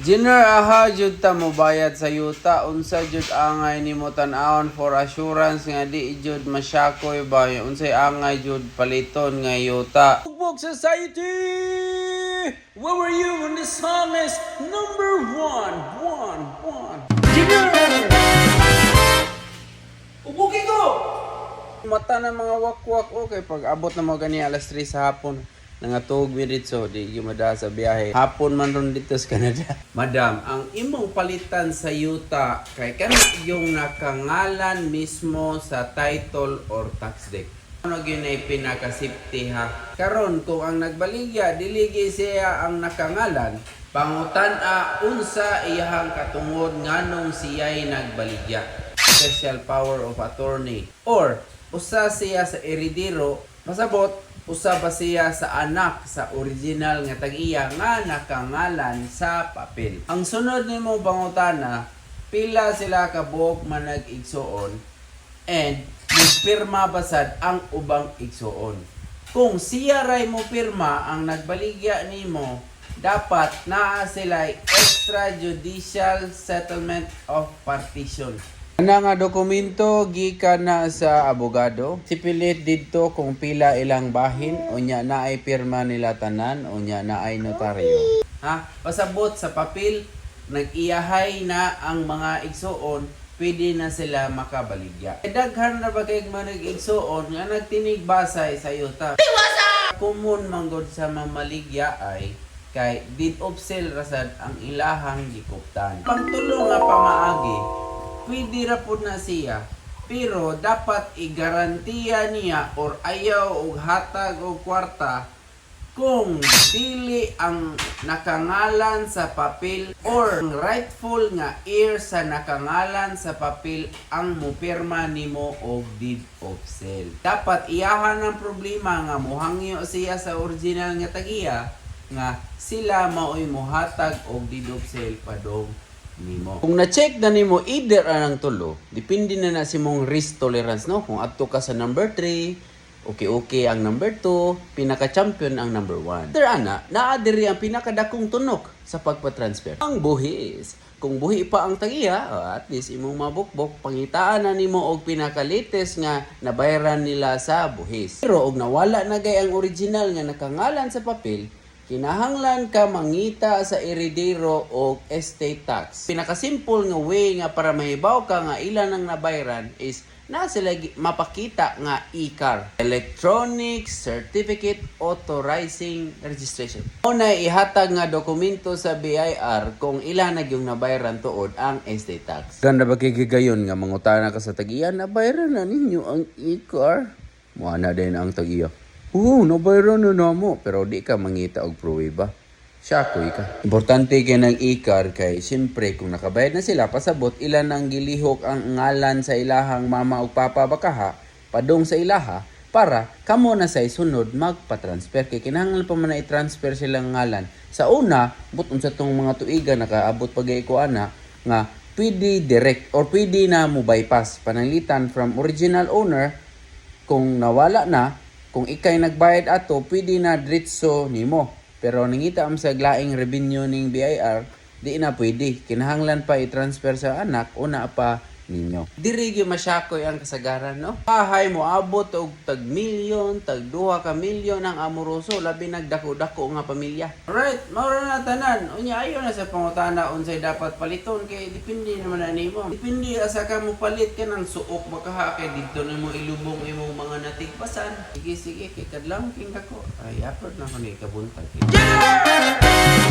Junior, aha jud ta mo bayad sa yuta, unsa jud angay nimo tan-awon for assurance nga di jud masyakoy ba, unsay angay jud paliton nga yuta. Bugbog Society, where were you when the song is number one? Junior, ubugi ko. Mata na mga wakwak okay pag abot na mo gani alas 3 sa hapon. Nangatog mi dito, di gimada sa biyahe. Hapon man ron dito sa Canada. Madam, ang imong palitan sa yuta kay kana yung nakangalan mismo sa title or tax deed. Ano gyud ay pinaka-safety ha. Karon kung ang nagbaligya dili siya ang nakangalan, pangutan-a unsa iyahang katungod nganong siya'y nagbaligya. Special power of attorney or usa siya sa heredero, pasabot usa ba siya sa anak sa original nga tag-iya nga nakangalan sa papel. Ang sunod nimo bangutana, pila sila ka buok man nag-igsuon and nagpirma basad ang ubang igsuon. Kung siya ray mo pirma ang nagbaligya nimo, dapat naa sila extrajudicial settlement of partition. Ana nga dokumento gikan na sa abogado. Sipilit didto kung pila ilang bahin unya na ay pirma nila tanan unya na ay notaryo. Ha? Pasabot sa papel nag-iyahay na ang mga igsuon, pwede na sila makabaligya. Daghan na ba kay mga nag-igsuon nga nagtinig basay sa yuta. Common manggod sa mamaligya ay kay deed of sale rasad ang ilahang gikuptan. Pagtulo nga pamaagi, pwede ra pud na siya, pero dapat igarantiya niya or ayaw og hatag og kwarta kung dili ang nakangalan sa papel or rightful nga heir sa nakangalan sa papel ang mupirma nimo og deed of sale. Dapat iyahan ang problema nga mohangyo siya sa original nga tagiya nga sila maoy mohatag og deed of sale padong nimo. Kung na-check na nimo either anang tulo, depende na si mong risk tolerance, no? Kung adto ka sa number 3, okay ang number 2, pinaka-champion ang number 1. There ana, naa diri ang pinakadakong tunok sa pagpa-transfer. Ang buhis. Kung buhi pa ang tagiya, at least imong mabukbok, pangitaan na nimo og pinaka-latest nga nabayaran nila sa buhis. Pero og nawala na gay ang original nga nakangalan sa papel, kinahanglan ka mangita sa heredero o estate tax. Pinakasimple nga way nga para mahibaw ka nga ilan ang nabayaran is na sila mapakita nga e-car, Electronic Certificate Authorizing Registration. Una ihatag nga dokumento sa BIR kung ilan na yung nabayaran tuod ang estate tax. Ganda ba kigigayon nga mangutana ka sa tagiyan, nabayaran na ninyo ang e-car? Muana din ang tagiya. Nabayaran na namo. Pero di ka mangita og pruweba. Syakoy ka. Importante kay ng e-car kay siyempre kung nakabayad na sila, pasabot ilan ang gilihok ang ngalan sa ilahang mama o papa bakaha, padong sa ilaha, para kamo na sa sunod magpa-transfer. Kay kinahanglan pa man na i-transfer silang ngalan. Sa una, buton sa tong mga tuiga nakaabot pagay ko ana, nga pwede direct or pwede na mo bypass pananglitan from original owner. Kung nawala na, kung ikay nagbayad ato, pwede na diretso nimo. Pero nangita am sa glaing revenue ning BIR, di na pwede. Kinahanglan pa i-transfer sa anak, una pa ninyo. Diri gyud masyakoy ang kasagaran, no? Bahay mo abot og tag milyon, tag 2 ka milyon ang amoroso, labi nagdako-dako nga pamilya. Alright, mao na tanan. Unya ayo na sa pangutana unsay dapat paliton kay depende naman na nimo. Depende asa ka mo palit ka ng suok baka kay didto na mo ilubong imong mga natigpasan. Sige kay kadlawon king dako. Ay apod na ko ni kabuntag. Yeah!